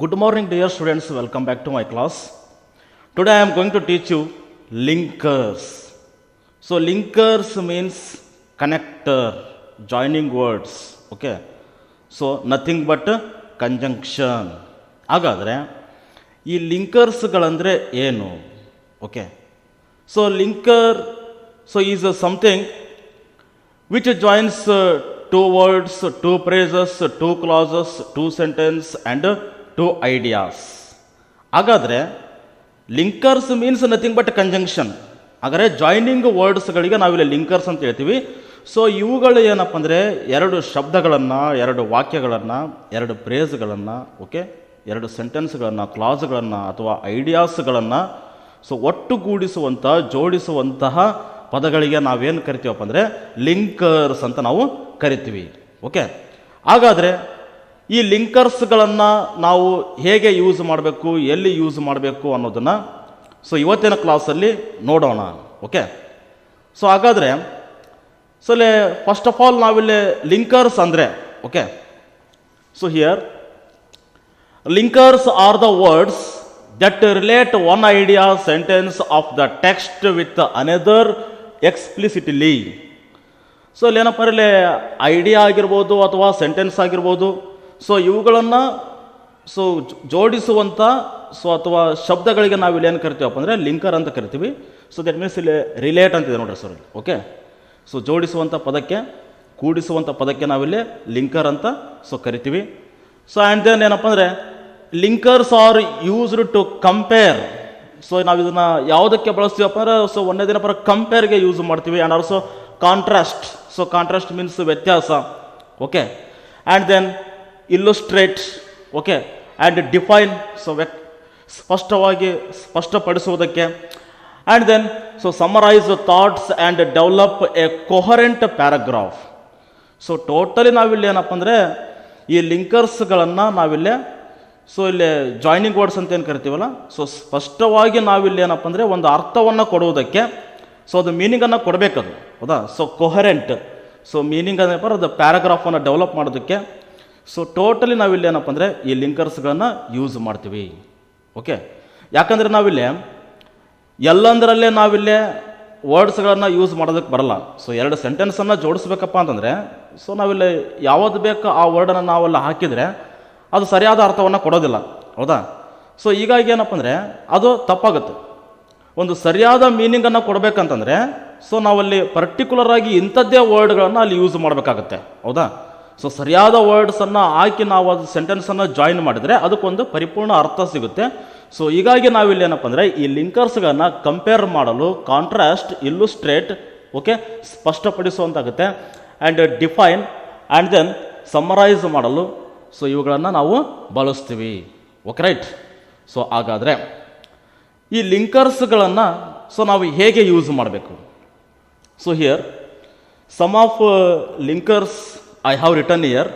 Good morning, dear students. Welcome back to my class. Today I am going to teach you linkers. So, linkers means connector, joining words. Okay. So, nothing but conjunction. ಹಾಗಾದರೆ ಈ ಲಿಂಕರ್ಸ್ಗಳಂದರೆ ಏನು? Okay. So linker is something which joins two words, two phrases, two clauses, two sentences and two ideas. ಹಾಗಾದರೆ linkers means nothing but conjunction. ಹಾಗಾದರೆ joining ವರ್ಡ್ಸ್ಗಳಿಗೆ ನಾವಿಲ್ಲಿ linkers ಅಂತ ಹೇಳ್ತೀವಿ. So ಇವುಗಳು ಏನಪ್ಪ ಅಂದರೆ ಎರಡು ಶಬ್ದಗಳನ್ನು, ಎರಡು ವಾಕ್ಯಗಳನ್ನು, ಎರಡು ಫ್ರೇಸ್ಗಳನ್ನು, ಓಕೆ, ಎರಡು ಸೆಂಟೆನ್ಸ್ಗಳನ್ನು, ಕ್ಲಾಸ್ಗಳನ್ನು ಅಥವಾ ಐಡಿಯಾಸ್ಗಳನ್ನು ಒಟ್ಟುಗೂಡಿಸುವಂಥ, ಜೋಡಿಸುವಂತಹ ಪದಗಳಿಗೆ ನಾವೇನು ಕರಿತೀವಪ್ಪ ಅಂದರೆ ಲಿಂಕರ್ಸ್ ಅಂತ ನಾವು ಕರಿತೀವಿ. ಓಕೆ. ಹಾಗಾದರೆ ಈ ಲಿಂಕರ್ಸ್ಗಳನ್ನು ನಾವು ಹೇಗೆ ಯೂಸ್ ಮಾಡಬೇಕು, ಎಲ್ಲಿ ಯೂಸ್ ಮಾಡಬೇಕು ಅನ್ನೋದನ್ನು ಇವತ್ತಿನ ಕ್ಲಾಸಲ್ಲಿ ನೋಡೋಣ. ಓಕೆ. ಸೊ ಹಾಗಾದರೆ ಫಸ್ಟ್ ಆಫ್ ಆಲ್ ನಾವಿಲ್ಲಿ ಲಿಂಕರ್ಸ್ ಅಂದರೆ, okay, so here linkers are the words that relate one idea, sentence of the text with another explicitly. So ಇಲ್ಲೇನಪ್ಪ ಇಲ್ಲಿ ಐಡಿಯಾ ಆಗಿರ್ಬೋದು ಅಥವಾ ಸೆಂಟೆನ್ಸ್ ಆಗಿರ್ಬೋದು, ಇವುಗಳನ್ನು ಜೋಡಿಸುವಂಥ ಅಥವಾ ಶಬ್ದಗಳಿಗೆ ನಾವು ಇಲ್ಲಿ ಏನು ಕರಿತೀವಪ್ಪ ಅಂದರೆ ಲಿಂಕರ್ ಅಂತ ಕರಿತೀವಿ. ದಟ್ ಮೀನ್ಸ್ ಇಲ್ಲಿ ರಿಲೇಟ್ ಅಂತಿದೆ ನೋಡ್ರಿ ಸರ್. ಓಕೆ. ಜೋಡಿಸುವಂಥ ಪದಕ್ಕೆ, ಕೂಡಿಸುವಂಥ ಪದಕ್ಕೆ ನಾವಿಲ್ಲಿ ಲಿಂಕರ್ ಅಂತ ಕರಿತೀವಿ. ಆ್ಯಂಡ್ ದೆನ್ ಏನಪ್ಪ ಅಂದರೆ linkers are used to compare. ನಾವು ಇದನ್ನು ಯಾವುದಕ್ಕೆ ಬಳಸ್ತೀವಪ್ಪ ಅಂದರೆ ಒಂದೇ ದಿನ ಕಂಪೇರ್ಗೆ ಯೂಸ್ ಮಾಡ್ತೀವಿ. And also contrast. Contrast means ವ್ಯತ್ಯಾಸ. Okay. And then illustrate. Okay. And define. ಸ್ಪಷ್ಟಪಡಿಸುವುದಕ್ಕೆ. And then summarize thoughts and develop a coherent paragraph. Totally ನಾವಿಲ್ಲಿ ಏನಪ್ಪ ಅಂದರೆ ಈ ಲಿಂಕರ್ಸ್ಗಳನ್ನು ನಾವಿಲ್ಲೇ ಇಲ್ಲಿ ಜಾಯ್ನಿಂಗ್ ವರ್ಡ್ಸ್ ಅಂತ ಏನು ಕರಿತೀವಲ್ಲ, ಸ್ಪಷ್ಟವಾಗಿ ನಾವಿಲ್ಲಿ ಏನಪ್ಪ ಅಂದರೆ ಒಂದು ಅರ್ಥವನ್ನು ಕೊಡುವುದಕ್ಕೆ, ಅದು ಮೀನಿಂಗನ್ನು ಕೊಡಬೇಕದು, ಹೌದಾ. ಕೊಹರೆಂಟ್. ಮೀನಿಂಗ್ ಏನಪ್ಪ ಅದು ಪ್ಯಾರಾಗ್ರಾಫನ್ನು ಡೆವಲಪ್ ಮಾಡೋದಕ್ಕೆ ಟೋಟಲಿ ನಾವಿಲ್ಲಿ ಏನಪ್ಪ ಅಂದರೆ ಈ ಲಿಂಕರ್ಸ್ಗಳನ್ನು ಯೂಸ್ ಮಾಡ್ತೀವಿ. ಓಕೆ. ಯಾಕಂದರೆ ನಾವಿಲ್ಲಿ ಎಲ್ಲಂದರಲ್ಲೇ ನಾವಿಲ್ಲೇ ವರ್ಡ್ಸ್ಗಳನ್ನು ಯೂಸ್ ಮಾಡೋದಕ್ಕೆ ಬರಲ್ಲ. ಎರಡು ಸೆಂಟೆನ್ಸನ್ನು ಜೋಡಿಸ್ಬೇಕಪ್ಪ ಅಂತಂದರೆ ನಾವಿಲ್ಲಿ ಯಾವುದು ಬೇಕು ಆ ವರ್ಡನ್ನು ನಾವೆಲ್ಲ ಹಾಕಿದರೆ ಅದು ಸರಿಯಾದ ಅರ್ಥವನ್ನು ಕೊಡೋದಿಲ್ಲ, ಹೌದಾ. ಹೀಗಾಗಿ ಏನಪ್ಪ ಅಂದರೆ ಅದು ತಪ್ಪಾಗುತ್ತೆ. ಒಂದು ಸರಿಯಾದ ಮೀನಿಂಗನ್ನು ಕೊಡಬೇಕಂತಂದರೆ ನಾವಲ್ಲಿ ಪರ್ಟಿಕ್ಯುಲರ್ ಆಗಿ ಇಂಥದ್ದೇ ವರ್ಡ್ಗಳನ್ನು ಅಲ್ಲಿ ಯೂಸ್ ಮಾಡಬೇಕಾಗತ್ತೆ, ಹೌದಾ. ಸರಿಯಾದ ವರ್ಡ್ಸನ್ನು ಹಾಕಿ ನಾವು ಅದು ಸೆಂಟೆನ್ಸನ್ನು ಜಾಯಿನ್ ಮಾಡಿದರೆ ಅದಕ್ಕೊಂದು ಪರಿಪೂರ್ಣ ಅರ್ಥ ಸಿಗುತ್ತೆ. ಹೀಗಾಗಿ ನಾವಿಲ್ಲಿ ಏನಪ್ಪ ಅಂದರೆ ಈ ಲಿಂಕರ್ಸ್ಗಳನ್ನು ಕಂಪೇರ್ ಮಾಡಲು ಕಾಂಟ್ರಾಸ್ಟ್, ಇಲ್ಲುಸ್ಟ್ರೇಟ್, ಓಕೆ, ಸ್ಪಷ್ಟಪಡಿಸುವಂತಾಗುತ್ತೆ. And define and then summarize ಮಾಡಲು ಇವುಗಳನ್ನು ನಾವು ಬಳಸ್ತೀವಿ. Okay, right. ಹಾಗಾದರೆ ಈ ಲಿಂಕರ್ಸ್ಗಳನ್ನು ನಾವು ಹೇಗೆ ಯೂಸ್ ಮಾಡಬೇಕು? Here some of linkers I have written here.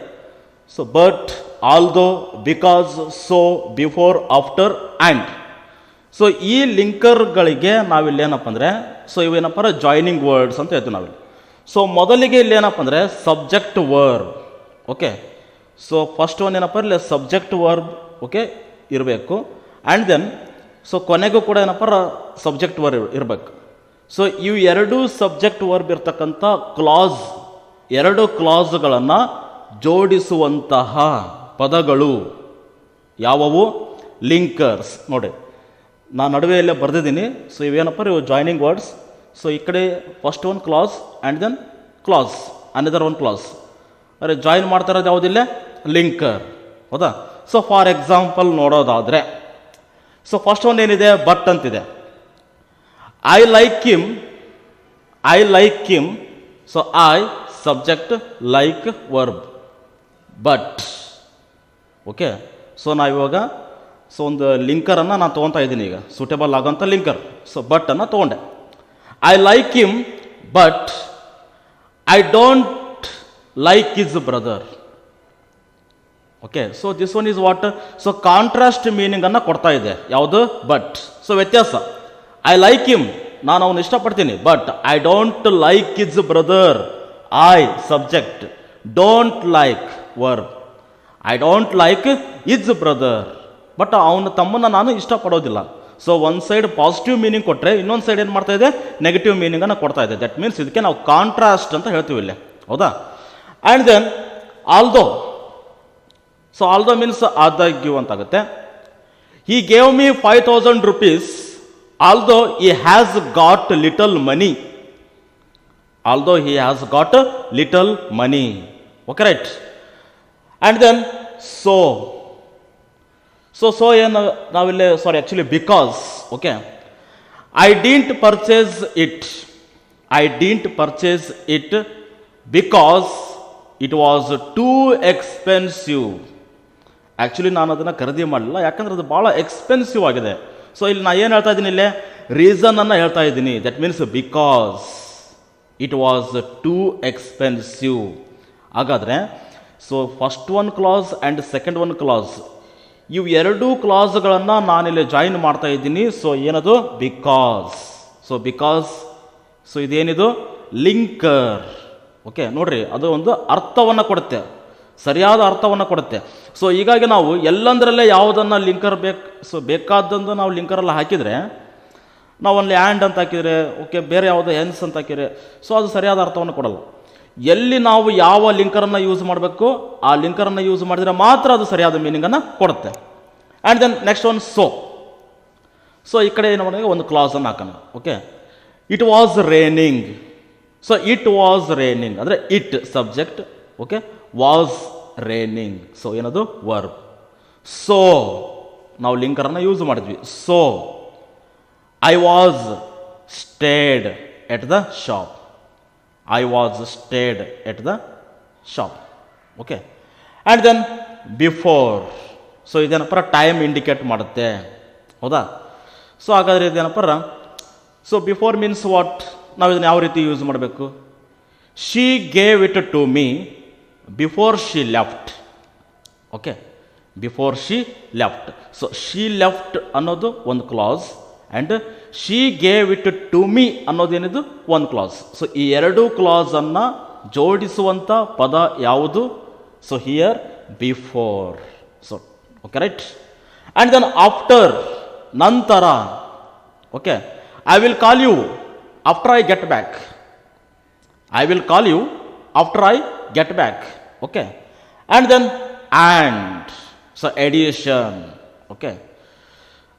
But, although, because, before, after, and. ಈ ಲಿಂಕರ್ಗಳಿಗೆ ನಾವಿಲ್ಲಿ ಏನಪ್ಪ ಅಂದರೆ ಇವೇನಪ್ಪ ಜಾಯ್ನಿಂಗ್ ವರ್ಡ್ಸ್ ಅಂತ ಹೇಳ್ತೀವಿ ನಾವಿಲ್ಲಿ. ಮೊದಲಿಗೆ ಇಲ್ಲಿ ಏನಪ್ಪ ಅಂದರೆ subject verb. Okay. First one ಏನಪ್ಪ ಇಲ್ಲಿ ಸಬ್ಜೆಕ್ಟ್ ವರ್ಬ್, ಓಕೆ, ಇರಬೇಕು. ಆ್ಯಂಡ್ ದೆನ್ ಕೊನೆಗೂ ಕೂಡ ಏನಪ್ಪ ಸಬ್ಜೆಕ್ಟ್ ವರ್ಬ್ ಇರಬೇಕು. ಇವು ಎರಡೂ ಸಬ್ಜೆಕ್ಟ್ ವರ್ಬ್ ಇರ್ತಕ್ಕಂಥ ಕ್ಲಾಸ್, ಎರಡು ಕ್ಲಾಸ್ಗಳನ್ನು ಜೋಡಿಸುವಂತಹ ಪದಗಳು ಯಾವುವು? ಲಿಂಕರ್ಸ್. ನೋಡಿ, ನಾನು ನಡುವೆಯಲ್ಲೇ ಬರೆದಿದ್ದೀನಿ. ಇವೇನಪ್ಪ ಇವು ಜಾಯ್ನಿಂಗ್ ವರ್ಡ್ಸ್. ಈ ಕಡೆ first one class and then class, another one class. ಅರೆ ಜಾಯಿನ್ ಮಾಡ್ತಾ ಇರೋದು ಯಾವುದಿಲ್ಲ? ಲಿಂಕರ್, ಹೌದಾ. ಫಾರ್ ಎಕ್ಸಾಂಪಲ್ ನೋಡೋದಾದರೆ ಫಸ್ಟ್ ಒನ್ ಏನಿದೆ? ಬಟ್ ಅಂತಿದೆ. I like him. I like him. I subject, like verb, but. Okay. ನಾವಿವಾಗ ಒಂದು ಲಿಂಕರನ್ನು ನಾನು ತೊಗೊತಾ ಇದ್ದೀನಿ ಈಗ, ಸೂಟೇಬಲ್ ಆಗೋಂಥ ಲಿಂಕರ್. ಬಟ್ ಅನ್ನು ತೊಗೊಂಡೆ. I like him but I don't like his brother. Okay. This one is what? Contrast ಮೀನಿಂಗನ್ನು ಕೊಡ್ತಾ ಇದೆ. ಯಾವುದು? ಬಟ್. ವ್ಯತ್ಯಾಸ. ಐ ಲೈಕ್ ಹಿಮ್, ನಾನು ಅವನು ಇಷ್ಟಪಡ್ತೀನಿ. But I don't like his brother. I subject, don't like verb. I don't like his brother. But ಅವನ ತಮ್ಮನ್ನು ನಾನು ಇಷ್ಟಪಡೋದಿಲ್ಲ. ಸೊ ಒಂದು ಸೈಡ್ ಪಾಸಿಟಿವ್ ಮೀನಿಂಗ್ ಕೊಟ್ಟರೆ ಇನ್ನೊಂದು ಸೈಡ್ ಏನು ಮಾಡ್ತಾ ಇದೆ, ನೆಗೆಟಿವ್ ಮೀನಿಂಗನ್ನು ಕೊಡ್ತಾ ಇದೆ. ದಟ್ ಮೀನ್ಸ್ ಇದಕ್ಕೆ ನಾವು ಕಾಂಟ್ರಾಸ್ಟ್ ಅಂತ ಹೇಳ್ತೀವಿ ಇಲ್ಲಿ, ಹೌದಾ. And then although, so although means ಆದಾಗ್ಯೂ ಅಂತಾಗುತ್ತೆ. He gave me 5,000 rupees although he has got little money. ಆಲ್ದೋ he has got little money. Okay right. And then so ಏನು ನಾವಿಲ್ಲಿ, sorry actually because, okay. I didn't purchase it because it was too expensive. Actually ನಾನು ಅದನ್ನು ಖರೀದಿ ಮಾಡಲಿಲ್ಲ, ಯಾಕಂದ್ರೆ ಅದು ಭಾಳ ಎಕ್ಸ್ಪೆನ್ಸಿವ್ ಆಗಿದೆ. ಸೊ ಇಲ್ಲಿ ನಾನು ಏನು ಹೇಳ್ತಾ ಇದ್ದೀನಿ, ಇಲ್ಲೇ ರೀಸನನ್ನು ಹೇಳ್ತಾ ಇದ್ದೀನಿ. That means because it was too expensive. ಹಾಗಾದರೆ so first one class and second one class, ಇವು ಎರಡೂ ಕ್ಲಾಸ್ಗಳನ್ನು ನಾನಿಲ್ಲಿ ಜಾಯಿನ್ ಮಾಡ್ತಾ ಇದ್ದೀನಿ. ಸೊ ಏನದು, ಬಿಕಾಸ್. ಸೊ ಇದೇನಿದು, ಲಿಂಕರ್. ಓಕೆ ನೋಡ್ರಿ, ಅದು ಒಂದು ಅರ್ಥವನ್ನು ಕೊಡುತ್ತೆ, ಸರಿಯಾದ ಅರ್ಥವನ್ನು ಕೊಡುತ್ತೆ. ಸೊ ಹೀಗಾಗಿ ನಾವು ಎಲ್ಲಂದರಲ್ಲೇ ಯಾವುದನ್ನು ಲಿಂಕರ್ ಬೇಕಾದಂದು ನಾವು ಲಿಂಕರಲ್ಲಿ ಹಾಕಿದರೆ, ನಾವು ಅಲ್ಲಿ ಆ್ಯಂಡ್ ಅಂತ ಹಾಕಿದರೆ, ಓಕೆ, ಬೇರೆ ಯಾವುದೋ ಹೆನ್ಸ್ ಅಂತ ಹಾಕಿದರೆ, ಸೊ ಅದು ಸರಿಯಾದ ಅರ್ಥವನ್ನು ಕೊಡಲ್ಲ. ಎಲ್ಲಿ ನಾವು ಯಾವ ಲಿಂಕರನ್ನು ಯೂಸ್ ಮಾಡಬೇಕು ಆ ಲಿಂಕರನ್ನು ಯೂಸ್ ಮಾಡಿದರೆ ಮಾತ್ರ ಅದು ಸರಿಯಾದ ಮೀನಿಂಗನ್ನು ಕೊಡುತ್ತೆ. And then next one so ಈ ಕಡೆ ಏನು ಮಾಡಿದ್ರೆ ಒಂದು ಕ್ಲಾಸನ್ನು ಹಾಕೋಣ. Okay, it was raining. So it was raining ಅಂದರೆ it subject, okay, was raining. So ಏನದು, ವರ್ಬ್. ಸೊ ನಾವು ಲಿಂಕರನ್ನು ಯೂಸ್ ಮಾಡಿದ್ವಿ. So I was stayed at the shop. I was stayed at the shop. Okay. And then before. So ಇದೇನಪ್ಪ time indicate ಮಾಡುತ್ತೆ, ಹೌದಾ. So ಹಾಗಾದರೆ ಇದೇನಪ್ಪ, ಸೊ ಬಿಫೋರ್ ಮೀನ್ಸ್ ವಾಟ್, ನಾವು ಇದನ್ನು ಯಾವ ರೀತಿ ಯೂಸ್ ಮಾಡಬೇಕು. She gave it to me before she left. Okay, before she left. So she left ಅನ್ನೋದು ಒಂದು class, and she gave it to me ಅನ್ನೋದೇನಿದು ಒಂದು ಕ್ಲಾಸ್. ಸೊ ಈ ಎರಡೂ ಕ್ಲಾಸನ್ನು ಜೋಡಿಸುವಂಥ ಪದ ಯಾವುದು. So here before. So okay right. And then after, ನಂತರ. Okay, I will call you after I get back. I will call you after I get back. Okay. And then and, so edition. Okay,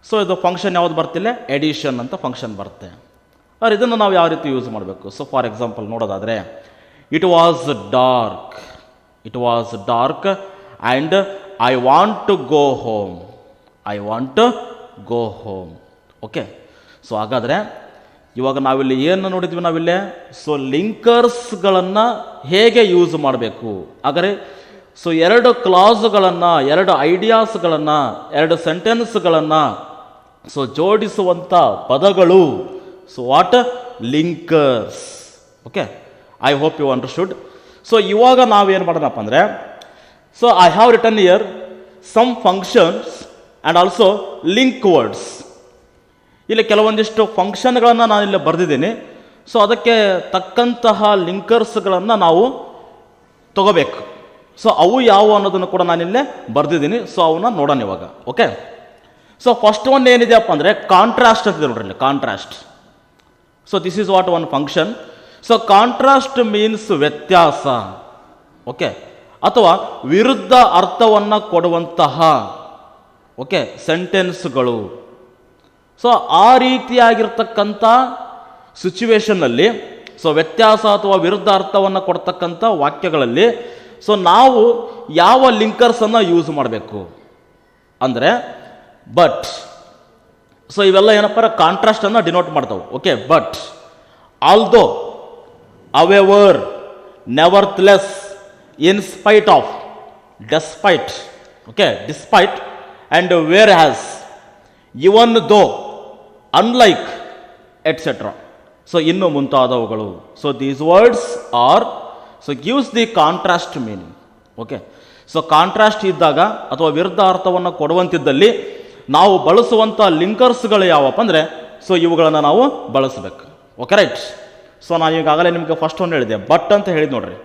so ಇದು function ಯಾವುದು ಬರ್ತಿಲ್ಲ, edition ಅಂತ function ಬರುತ್ತೆ. ಆದರೆ ಇದನ್ನು ನಾವು ಯಾವ ರೀತಿ ಯೂಸ್ ಮಾಡಬೇಕು. ಸೊ ಫಾರ್ ಎಕ್ಸಾಂಪಲ್ ನೋಡೋದಾದರೆ, it was dark. It was dark and I want to go home. I want to go home. Okay. So ಹಾಗಾದರೆ ಇವಾಗ ನಾವಿಲ್ಲಿ ಏನು ನೋಡಿದ್ವಿ, ನಾವಿಲ್ಲೇ ಸೊ ಲಿಂಕರ್ಸ್ಗಳನ್ನು ಹೇಗೆ ಯೂಸ್ ಮಾಡಬೇಕು. ಹಾಗಾದರೆ ಸೊ ಎರಡು ಕ್ಲಾಸ್ಗಳನ್ನು, ಎರಡು ಐಡಿಯಾಸ್ಗಳನ್ನು, ಎರಡು ಸೆಂಟೆನ್ಸ್ಗಳನ್ನು ಸೊ ಜೋಡಿಸುವಂಥ ಪದಗಳು. So what, linkers. Okay, I hope you understood. So ಇವಾಗ ನಾವೇನು ಮಾಡೋಣಪ್ಪ ಅಂದರೆ, so I have written here some functions and also link words. ಇಲ್ಲಿ ಕೆಲವೊಂದಿಷ್ಟು ಫಂಕ್ಷನ್ಗಳನ್ನು ನಾನಿಲ್ಲಿ ಬರೆದಿದ್ದೀನಿ. ಸೊ ಅದಕ್ಕೆ ತಕ್ಕಂತಹ ಲಿಂಕರ್ಸ್ಗಳನ್ನು ನಾವು ತಗೋಬೇಕು. ಸೊ ಅವು ಯಾವುವು ಅನ್ನೋದನ್ನು ಕೂಡ ನಾನಿಲ್ಲೇ ಬರೆದಿದ್ದೀನಿ. ಸೊ ಅವನ್ನ ನೋಡೋಣ ಇವಾಗ. ಓಕೆ. ಸೊ ಫಸ್ಟ್ ಒನ್ ಏನಿದೆಯಪ್ಪ ಅಂದರೆ ಕಾಂಟ್ರಾಸ್ಟ್ ಅಂತಿದೆ ನೋಡ್ರಿ ಇಲ್ಲಿ, contrast. So this is what one function. So contrast means ವ್ಯತ್ಯಾಸ, ಓಕೆ, ಅಥವಾ ವಿರುದ್ಧ ಅರ್ಥವನ್ನು ಕೊಡುವಂತಹ, ಓಕೆ, ಸೆಂಟೆನ್ಸ್ಗಳು. ಸೊ ಆ ರೀತಿಯಾಗಿರ್ತಕ್ಕಂಥ ಸಿಚುವೇಶನ್ನಲ್ಲಿ, ಸೊ ವ್ಯತ್ಯಾಸ ಅಥವಾ ವಿರುದ್ಧ ಅರ್ಥವನ್ನು ಕೊಡ್ತಕ್ಕಂಥ ವಾಕ್ಯಗಳಲ್ಲಿ ಸೊ ನಾವು ಯಾವ ಲಿಂಕರ್ಸನ್ನು ಯೂಸ್ ಮಾಡಬೇಕು ಅಂದರೆ ಬಟ್. ಸೊ ಇವೆಲ್ಲ ಏನಪ್ಪ ಕಾಂಟ್ರಾಸ್ಟನ್ನು ಡಿನೋಟ್ ಮಾಡ್ತಾವೆ. Okay, but, although, however, nevertheless, in spite of, despite, okay, despite, and whereas, even though, unlike, etcetera. So ಇನ್ನು ಮುಂತಾದವುಗಳು. So these words are so gives the contrast meaning. Okay. So contrast ಇದ್ದಾಗ ಅಥವಾ ವಿರುದ್ಧ ಅರ್ಥವನ್ನು ಕೊಡುವಂತಿದ್ದಲ್ಲಿ ನಾವು ಬಳಸುವಂಥ ಲಿಂಕರ್ಸ್ಗಳು ಯಾವಪ್ಪ ಅಂದರೆ so ಇವುಗಳನ್ನು ನಾವು ಬಳಸಬೇಕು. Okay right. ಸೊ ನಾನು ಈಗಾಗಲೇ ನಿಮಗೆ ಫಸ್ಟ್ ಒಂದು ಹೇಳಿದೆ, ಬಟ್ ಅಂತ ಹೇಳಿದ್ ನೋಡ್ರಿ.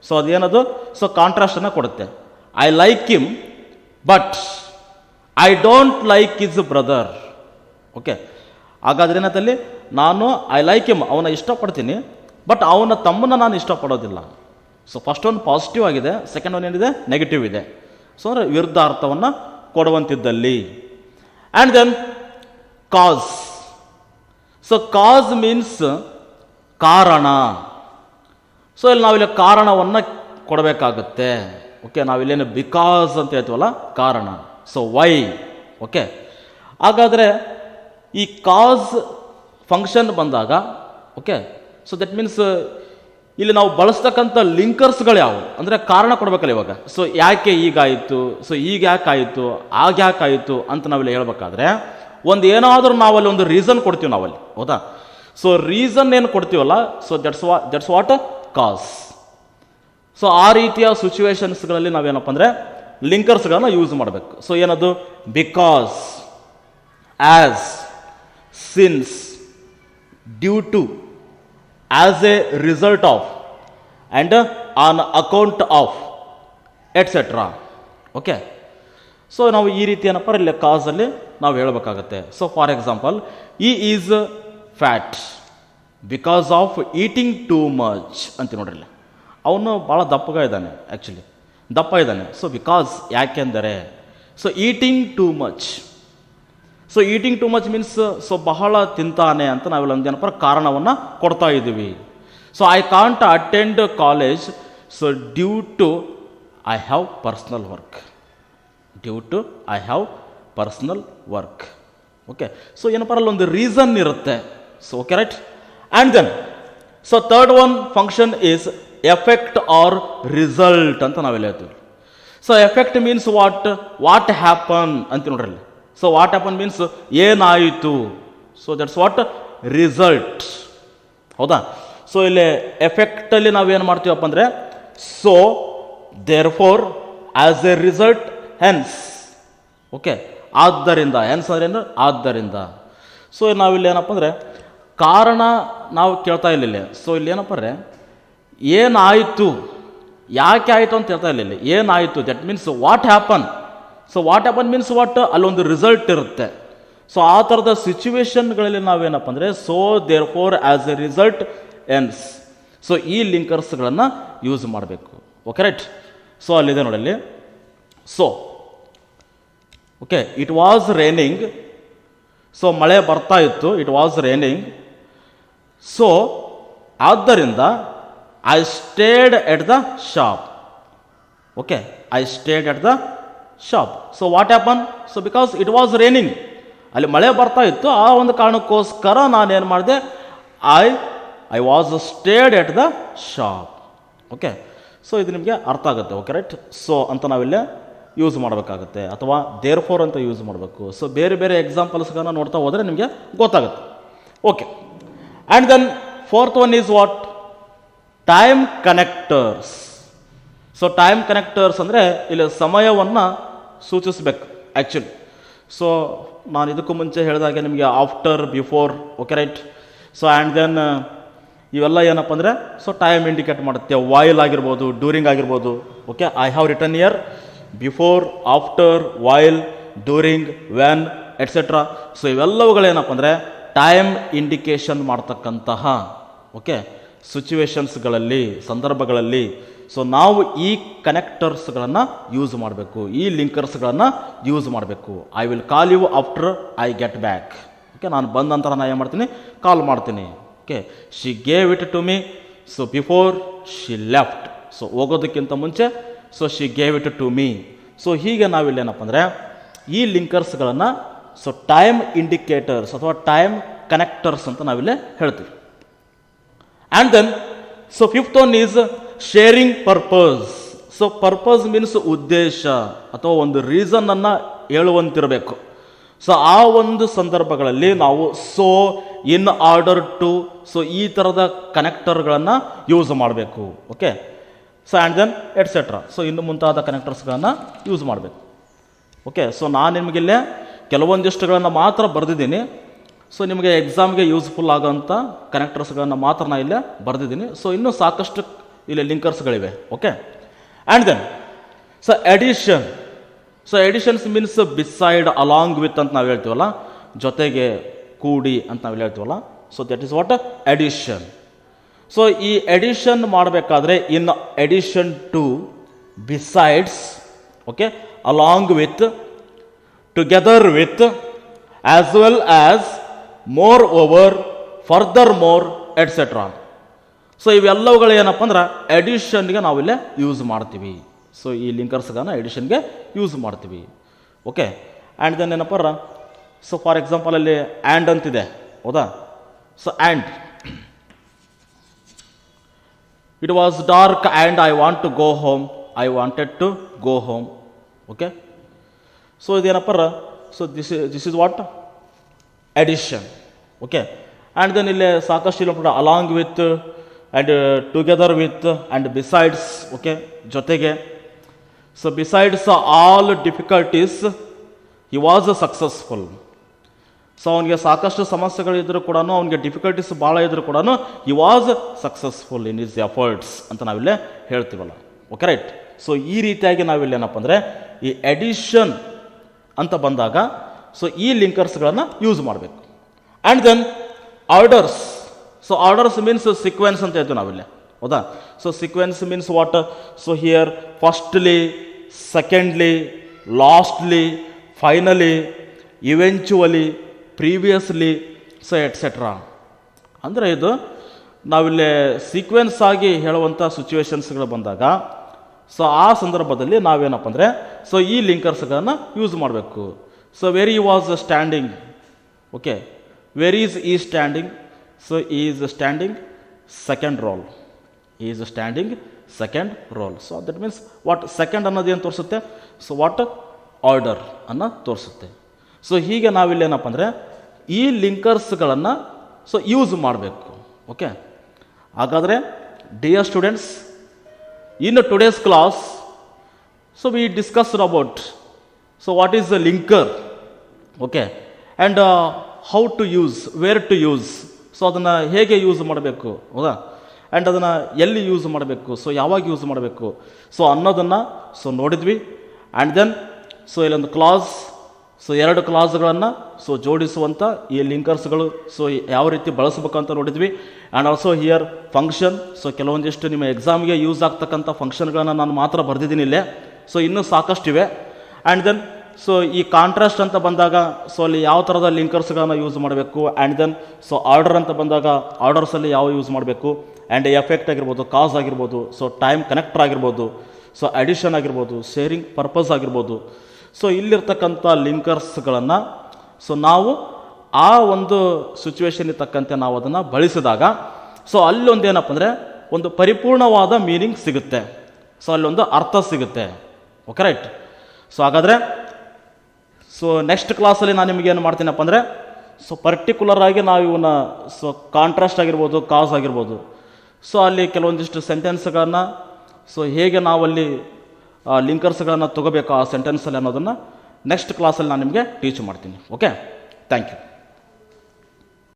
ಸೊ ಅದೇನದು, ಸೊ ಕಾಂಟ್ರಾಸ್ಟನ್ನು ಕೊಡುತ್ತೆ. I like him but I don't like is brother. Okay, ಹಾಗಾದ್ರೆ ಏನಾಯ್ತಲ್ಲಿ, ನಾನು ಐ ಲೈಕ್ ಹಿಮ್, ಅವನ ಇಷ್ಟಪಡ್ತೀನಿ, ಬಟ್ ಅವನ ತಮ್ಮನ ನಾನು ಇಷ್ಟಪಡೋದಿಲ್ಲ. ಸೊ ಫಸ್ಟ್ ಒಂದು ಪಾಸಿಟಿವ್ ಆಗಿದೆ, ಸೆಕೆಂಡ್ ಒನ್ ಏನಿದೆ, ನೆಗೆಟಿವ್ ಇದೆ. ಸೊ ಅಂದರೆ ವಿರುದ್ಧ ಅರ್ಥವನ್ನು ಕೊಡುವಂತಿದ್ದಲ್ಲಿ. And then cause. So cause means ಕಾರಣ. ಸೊ ಇಲ್ಲಿ ನಾವಿಲ್ಲಿ ಕಾರಣವನ್ನು ಕೊಡಬೇಕಾಗುತ್ತೆ. ಓಕೆ, ನಾವಿಲ್ಲೇನು ಬಿಕಾಸ್ ಅಂತ ಹೇಳ್ತೀವಲ್ಲ, ಕಾರಣ. So Y. ಓಕೆ, ಹಾಗಾದರೆ ಈ ಕಾಸ್ ಫಂಕ್ಷನ್ ಬಂದಾಗ, ಓಕೆ, ಸೊ ದಟ್ ಮೀನ್ಸ್ ಇಲ್ಲಿ ನಾವು ಬಳಸ್ತಕ್ಕಂಥ ಲಿಂಕರ್ಸ್ಗಳು ಯಾವುವು ಅಂದರೆ ಕಾರಣ ಕೊಡಬೇಕಲ್ಲ ಇವಾಗ. ಸೊ ಯಾಕೆ ಈಗಾಯಿತು, ಸೊ ಈಗ ಯಾಕಾಯಿತು, ಆಗ ಯಾಕಾಯಿತು ಅಂತ ನಾವಿಲ್ಲಿ ಹೇಳ್ಬೇಕಾದ್ರೆ ಒಂದು ಏನಾದರೂ ನಾವಲ್ಲಿ ಒಂದು ರೀಸನ್ ಕೊಡ್ತೀವಿ ನಾವಲ್ಲಿ, ಹೌದಾ? ಸೊ ರೀಸನ್ ಏನು ಕೊಡ್ತೀವಲ್ಲ, so that's what cause. So ಆ ರೀತಿಯ ಸಿಚುವೇಶನ್ಸ್ಗಳಲ್ಲಿ ನಾವೇನಪ್ಪ ಅಂದರೆ ಲಿಂಕರ್ಸ್ಗಳನ್ನ ಯೂಸ್ ಮಾಡಬೇಕು. ಸೊ ಏನದು, because, as, since, due to, as a result of, and on account of, etcetera. Okay, so ನಾವು ಈ ರೀತಿ ಏನಪ್ಪ ಇಲ್ಲಿ ಕಾಸಲ್ಲಿ ನಾವು ಹೇಳಬೇಕಾಗತ್ತೆ. So for example, he is fat because of eating too much ಅಂತ ನೋಡ್ರಿ. ಅವನು ಭಾಳ ದಪ್ಪಗ ಇದ್ದಾನೆ, ಆ್ಯಕ್ಚುಲಿ ದಪ್ಪ ಇದ್ದಾನೆ. ಸೊ ಬಿಕಾಸ್, ಯಾಕೆಂದರೆ, so eating too much. So eating too much means so ಬಹಳ ತಿಂತಾನೆ ಅಂತ ನಾವೆಲ್ಲ ಒಂದು ಏನಪ್ಪ ಕಾರಣವನ್ನು ಕೊಡ್ತಾ ಇದ್ದೀವಿ. So I can't attend college, so due to I have personal work. Due to I have personal work. Okay, so ಏನಪ್ಪ ಅಲ್ಲೊಂದು ರೀಸನ್ ಇರುತ್ತೆ. So okay, right. And then so third one function is effect or result ಅಂತ ನಾವೆಲ್ಲ ಹೇಳ್ತೀವಿ. So effect means what happen ಅಂತ ನೋಡ್ರಿ. So what happen means ಏನಾಯಿತು. So that's what result, ಹೌದಾ? ಸೊ ಇಲ್ಲಿ ಎಫೆಕ್ಟಲ್ಲಿ ನಾವೇನು ಮಾಡ್ತೀವಪ್ಪ ಅಂದರೆ, so therefore as a result hence. Okay, ಆದ್ದರಿಂದ, ಹೆನ್ಸ್ ಅಂದ್ರೆ ಏನು, ಆದ್ದರಿಂದ. ಸೊ ನಾವಿಲ್ಲಿ ಏನಪ್ಪ ಅಂದರೆ ಕಾರಣ ನಾವು ಕೇಳ್ತಾ ಇಲ್ಲ. ಸೊ ಇಲ್ಲಿ ಏನಪ್ಪ ಅಂದರೆ ಏನಾಯಿತು, ಯಾಕೆ ಆಯಿತು ಅಂತ ಹೇಳ್ತಾ ಇಲ್ಲ. ಏನಾಯಿತು, that means what happen. So what happen means what, ಅಲ್ಲೊಂದು ರಿಸಲ್ಟ್ ಇರುತ್ತೆ. ಸೊ ಆ ಥರದ ಸಿಚುವೇಶನ್ಗಳಲ್ಲಿ ನಾವೇನಪ್ಪ ಅಂದರೆ, so therefore as a result hence. So ಈ ಲಿಂಕರ್ಸ್ಗಳನ್ನು ಯೂಸ್ ಮಾಡಬೇಕು. Okay, right. ಸೊ ಅಲ್ಲಿದೆ ನೋಡಲ್ಲಿ. So okay, it was raining. So ಮಳೆ ಬರ್ತಾ ಇತ್ತು, ಇಟ್ ವಾಸ್ ರೇನಿಂಗ್. ಸೊ ಆದ್ದರಿಂದ I stayed at the shop. Okay, I stayed at the shop. So what happen, so because it was raining, ಅಲ್ಲಿ ಮಳೆ ಬರ್ತಾ ಇತ್ತು, ಆ ಒಂದು ಕಾರಣಕ್ಕೋಸ್ಕರ ನಾನೇನು ಮಾಡಿದೆ, I was stayed at the shop. Okay, so ಇದು ನಿಮಗೆ ಅರ್ಥ ಆಗುತ್ತೆ. Okay, right. ಸೊ ಅಂತ ನಾವಿಲ್ಲೇ ಯೂಸ್ ಮಾಡಬೇಕಾಗುತ್ತೆ, ಅಥವಾ ದೇರ್ ಫೋರ್ ಅಂತ ಯೂಸ್ ಮಾಡಬೇಕು. ಸೊ ಬೇರೆ ಬೇರೆ ಎಕ್ಸಾಂಪಲ್ಸ್ಗಳನ್ನ ನೋಡ್ತಾ ಹೋದರೆ ನಿಮಗೆ ಗೊತ್ತಾಗುತ್ತೆ. Okay, and then fourth one is what, time connectors. So time connectors ಅಂದರೆ ಇಲ್ಲಿ ಸಮಯವನ್ನು ಸೂಚಿಸಬೇಕು ಆ್ಯಕ್ಚುಲಿ. ಸೊ ನಾನು ಇದಕ್ಕೂ ಮುಂಚೆ ಹೇಳಿದಾಗೆ ನಿಮಗೆ after, before. Okay, right. So and then ಇವೆಲ್ಲ ಏನಪ್ಪ ಅಂದರೆ ಸೊ ಟೈಮ್ ಇಂಡಿಕೇಟ್ ಮಾಡುತ್ತೆ. ವೈಲ್ ಆಗಿರ್ಬೋದು, ಡ್ಯೂರಿಂಗ್ ಆಗಿರ್ಬೋದು. Okay, I have written here before, after, while, during, when, etcetera. So ಇವೆಲ್ಲವುಗಳೇನಪ್ಪ ಅಂದರೆ ಟೈಮ್ ಇಂಡಿಕೇಶನ್ ಮಾಡ್ತಕ್ಕಂತಹ ಓಕೆ ಸಿಚುವೇಶನ್ಸ್ಗಳಲ್ಲಿ, ಸಂದರ್ಭಗಳಲ್ಲಿ ಸೊ ನಾವು ಈ ಕನೆಕ್ಟರ್ಸ್ಗಳನ್ನು ಯೂಸ್ ಮಾಡಬೇಕು, ಈ ಲಿಂಕರ್ಸ್ಗಳನ್ನು ಯೂಸ್ ಮಾಡಬೇಕು. I will call you after I get back. Okay, ನಾನು ಬಂದ ನಂತರ ನಾನು ಏನು ಮಾಡ್ತೀನಿ, ಕಾಲ್ ಮಾಡ್ತೀನಿ. Okay, she gave it to me, so before she left. So ಹೋಗೋದಕ್ಕಿಂತ ಮುಂಚೆ so she gave it to me. So ಹೀಗೆ ನಾವಿಲ್ಲೇನಪ್ಪ ಅಂದರೆ ಈ ಲಿಂಕರ್ಸ್ಗಳನ್ನು ಸೊ ಟೈಮ್ ಇಂಡಿಕೇಟರ್ಸ್ ಅಥವಾ ಟೈಮ್ ಕನೆಕ್ಟರ್ಸ್ ಅಂತ ನಾವಿಲ್ಲೇ ಹೇಳ್ತೀವಿ. And then so fifth one is sharing purpose. So purpose means ಉದ್ದೇಶ ಅಥವಾ ಒಂದು ರೀಸನನ್ನು ಹೇಳುವಂತಿರಬೇಕು. ಸೊ ಆ ಒಂದು ಸಂದರ್ಭಗಳಲ್ಲಿ ನಾವು so, in order to, so ಈ ಥರದ ಕನೆಕ್ಟರ್ಗಳನ್ನು ಯೂಸ್ ಮಾಡಬೇಕು. Okay, so and then etcetera. So ಇನ್ನು ಮುಂತಾದ ಕನೆಕ್ಟರ್ಸ್ಗಳನ್ನು ಯೂಸ್ ಮಾಡಬೇಕು. ಓಕೆ, ಸೊ ನಾನು ನಿಮಗಿಲ್ಲೇ ಕೆಲವೊಂದಿಷ್ಟುಗಳನ್ನು ಮಾತ್ರ ಬರೆದಿದ್ದೀನಿ. ಸೊ ನಿಮಗೆ ಎಕ್ಸಾಮ್ಗೆ ಯೂಸ್ಫುಲ್ ಆಗೋಂಥ ಕನೆಕ್ಟರ್ಸ್ಗಳನ್ನು ಮಾತ್ರ ನಾನು ಇಲ್ಲೇ ಬರೆದಿದ್ದೀನಿ. ಸೊ ಇನ್ನೂ ಸಾಕಷ್ಟು ಇಲ್ಲಿ ಲಿಂಕರ್ಸ್ಗಳಿವೆ. Okay, and then so addition. So additions means beside along with ಅಂತ ನಾವು ಹೇಳ್ತೀವಲ್ಲ, ಜೊತೆಗೆ ಕೂಡಿ ಅಂತ ನಾವು ಹೇಳ್ತೀವಲ್ಲ. So that is what addition. So ಈ ಎಡಿಷನ್ ಮಾಡಬೇಕಾದ್ರೆ in addition to, besides, okay, along with, together with, as well as, moreover, furthermore, etcetera. So ಇವೆಲ್ಲವುಗಳು ಏನಪ್ಪ ಅಂದ್ರೆ ಎಡಿಷನ್ಗೆ ನಾವಿಲ್ಲೇ ಯೂಸ್ ಮಾಡ್ತೀವಿ. ಸೊ ಈ ಲಿಂಕರ್ಸ್ಗಳನ್ನ ಎಡಿಷನ್ಗೆ ಯೂಸ್ ಮಾಡ್ತೀವಿ. ಓಕೆ, ಆ್ಯಂಡ್ ದೆನ್ ಏನಪ್ಪ, ಸೊ ಫಾರ್ ಎಕ್ಸಾಂಪಲ್ ಅಲ್ಲಿ ಆ್ಯಂಡ್ ಅಂತಿದೆ, ಹೌದಾ? So and it was dark and I want to go home, I wanted to go home. Okay, so ಇದೇನಪ್ಪ, so this is what addition. Okay, and then ಇಲ್ಲಿ ಸಾಕಷ್ಟು ಇಲ್ಲ, along with and together with and besides. Okay, ಜೊತೆಗೆ. So besides all difficulties he was successful. So ಅವನಿಗೆ ಸಾಕಷ್ಟು ಸಮಸ್ಯೆಗಳಿದ್ರೂ ಕೂಡ, ಅವನಿಗೆ ಡಿಫಿಕಲ್ಟೀಸ್ ಭಾಳ ಇದ್ರೂ ಕೂಡ he was successful in his efforts ಅಂತ ನಾವಿಲ್ಲೇ ಹೇಳ್ತೀವಲ್ಲ. Okay, right. ಸೊ ಈ ರೀತಿಯಾಗಿ ನಾವಿಲ್ಲಿ ಏನಪ್ಪ ಅಂದರೆ ಈ ಎಡಿಷನ್ ಅಂತ ಬಂದಾಗ ಸೊ ಈ ಲಿಂಕರ್ಸ್ಗಳನ್ನು ಯೂಸ್ ಮಾಡಬೇಕು. And then orders. So orders means sequence ಅಂತ ಹೇಳ್ತೀವಿ ನಾವಿಲ್ಲಿ, ಹೌದಾ? So sequence means what? So here firstly, secondly, lastly, finally, eventually, previously, so etcetera. ಅಂದರೆ ಇದು ನಾವಿಲ್ಲಿ ಸೀಕ್ವೆನ್ಸ್ ಆಗಿ ಹೇಳುವಂಥ ಸಿಚುವೇಶನ್ಸ್ಗಳು ಬಂದಾಗ ಸೊ ಆ ಸಂದರ್ಭದಲ್ಲಿ ನಾವೇನಪ್ಪ ಅಂದರೆ ಸೊ ಈ ಲಿಂಕರ್ಸ್ಗಳನ್ನು ಯೂಸ್ ಮಾಡಬೇಕು. So where he was standing. Okay, where is he standing. So is standing second roll, is standing second roll. So that means what second ಅನ್ನೋದು ಏನು ತೋರಿಸುತ್ತೆ? ಸೊ ವಾಟ್ ಆರ್ಡರ್ ಅನ್ನು ತೋರಿಸುತ್ತೆ. ಸೊ ಹೀಗೆ ನಾವಿಲ್ಲಿ ಏನಪ್ಪ ಅಂದರೆ ಈ ಲಿಂಕರ್ಸ್ಗಳನ್ನು ಸೊ ಯೂಸ್ ಮಾಡಬೇಕು. ಓಕೆ, ಹಾಗಾದರೆ dear students, in today's class so we discussed about so what is the linker. Okay, and how to use, where to use. So ಅದನ್ನು ಹೇಗೆ ಯೂಸ್ ಮಾಡಬೇಕು, ಹೌದಾ? ಆ್ಯಂಡ್ ಅದನ್ನು ಎಲ್ಲಿ ಯೂಸ್ ಮಾಡಬೇಕು, ಸೊ ಯಾವಾಗ ಯೂಸ್ ಮಾಡಬೇಕು, ಸೊ ಅನ್ನೋದನ್ನು ಸೊ ನೋಡಿದ್ವಿ. ಆ್ಯಂಡ್ ದೆನ್ ಸೊ ಇಲ್ಲೊಂದು ಕ್ಲಾಸ್, ಸೊ ಎರಡು ಕ್ಲಾಸ್ಗಳನ್ನು ಸೊ ಜೋಡಿಸುವಂಥ ಈ ಲಿಂಕರ್ಸ್ಗಳು ಸೊ ಯಾವ ರೀತಿ ಬಳಸಬೇಕಂತ ನೋಡಿದ್ವಿ. And also here function. So ಕೆಲವೊಂದಿಷ್ಟು ನಿಮ್ಮ ಎಕ್ಸಾಮ್ಗೆ ಯೂಸ್ ಆಗ್ತಕ್ಕಂಥ ಫಂಕ್ಷನ್ಗಳನ್ನು ನಾನು ಮಾತ್ರ ಬರೆದಿದ್ದೀನಿ ಇಲ್ಲೇ. ಸೊ ಇನ್ನೂ ಸಾಕಷ್ಟಿವೆ. ಆ್ಯಂಡ್ ದೆನ್ ಸೊ ಈ ಕಾಂಟ್ರಾಸ್ಟ್ ಅಂತ ಬಂದಾಗ ಸೊ ಅಲ್ಲಿ ಯಾವ ಥರದ ಲಿಂಕರ್ಸ್ಗಳನ್ನು ಯೂಸ್ ಮಾಡಬೇಕು. ಆ್ಯಂಡ್ ದೆನ್ ಸೊ ಆರ್ಡರ್ ಅಂತ ಬಂದಾಗ ಆರ್ಡರ್ಸಲ್ಲಿ ಯಾವ ಯೂಸ್ ಮಾಡಬೇಕು. ಆ್ಯಂಡ್ ಎಫೆಕ್ಟ್ ಆಗಿರ್ಬೋದು, ಕಾಸ್ ಆಗಿರ್ಬೋದು, ಸೊ ಟೈಮ್ ಕನೆಕ್ಟರ್ ಆಗಿರ್ಬೋದು, ಸೊ ಅಡಿಷನ್ ಆಗಿರ್ಬೋದು, ಶೇರಿಂಗ್ ಪರ್ಪಸ್ ಆಗಿರ್ಬೋದು. ಸೊ ಇಲ್ಲಿರ್ತಕ್ಕಂಥ ಲಿಂಕರ್ಸ್ಗಳನ್ನು ಸೊ ನಾವು ಆ ಒಂದು ಸಿಚುವೇಶನ್ಗೆ ತಕ್ಕಂತೆ ನಾವು ಅದನ್ನು ಬಳಸಿದಾಗ ಸೊ ಅಲ್ಲೊಂದು ಏನಪ್ಪ ಅಂದರೆ ಒಂದು ಪರಿಪೂರ್ಣವಾದ ಮೀನಿಂಗ್ ಸಿಗುತ್ತೆ. ಸೊ ಅಲ್ಲೊಂದು ಅರ್ಥ ಸಿಗುತ್ತೆ. Okay, right. ಸೊ ಹಾಗಾದರೆ ಸೊ ನೆಕ್ಸ್ಟ್ ಕ್ಲಾಸಲ್ಲಿ ನಾನು ನಿಮಗೇನು ಮಾಡ್ತೀನಪ್ಪ ಅಂದರೆ ಸೊ ಪರ್ಟಿಕ್ಯುಲರ್ ಆಗಿ ನಾವು ಇವನ್ನ ಸೊ ಕಾಂಟ್ರಾಸ್ಟ್ ಆಗಿರ್ಬೋದು, ಕಾಸ್ ಆಗಿರ್ಬೋದು, ಸೊ ಅಲ್ಲಿ ಕೆಲವೊಂದಿಷ್ಟು ಸೆಂಟೆನ್ಸ್ಗಳನ್ನು ಸೊ ಹೇಗೆ ನಾವಲ್ಲಿ ಲಿಂಕರ್ಸ್ಗಳನ್ನು ತೊಗೋಬೇಕು ಆ ಸೆಂಟೆನ್ಸಲ್ಲಿ ಅನ್ನೋದನ್ನು ನೆಕ್ಸ್ಟ್ ಕ್ಲಾಸಲ್ಲಿ ನಾನು ನಿಮಗೆ ಟೀಚ್ ಮಾಡ್ತೀನಿ. Okay, thank you.